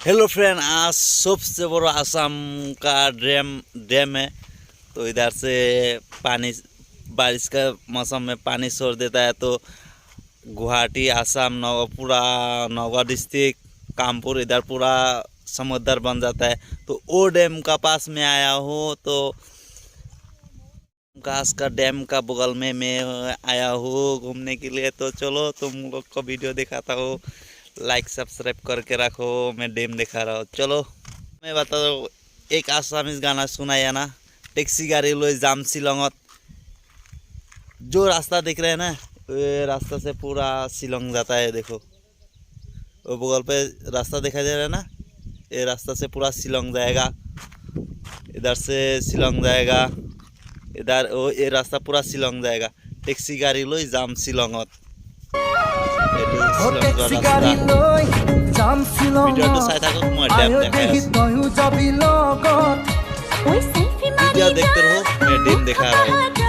Hello friend, आज सबसे बड़ा आसाम का डैम है। तो इधर से पानी बारिश का मौसम में पानी छोड़ देता है तो गुवाहाटी आसाम पूरा नौगांव डिस्ट्रिक्ट कामपुर इधर पूरा समुद्र बन जाता है। तो वो डैम का पास में आया हूँ। तो काश का डैम का बगल में मैं आया हूँ घूमने के लिए। तो चलो तुम लोग को वीडियो दिखाता हूँ, लाइक सब्सक्राइब करके रखो। मैं डैम दिखा रहा हूँ। चलो मैं बता दो, एक आसामीज गाना सुना है ना, टैक्सी गाड़ी लो जाम शिलोंगत। जो रास्ता दिख रहा है ना, ये रास्ता से पूरा शिलोंग जाता है। देखो वो बगल पे रास्ता दिखाई दे रहा है ना, ये रास्ता से पूरा शिलोंग जाएगा। इधर से शिलोंग जाएगा, इधर वो ये रास्ता पूरा शिलोंग जाएगा। टैक्सी गाड़ी लो जाम शिलोंगत। ভিডিঅ'টো চাই থাকক, মই ড্যাম দেখাই আছো। ভিডিঅ' देखते रहो, मैं डैम दिखा रहा हूँ।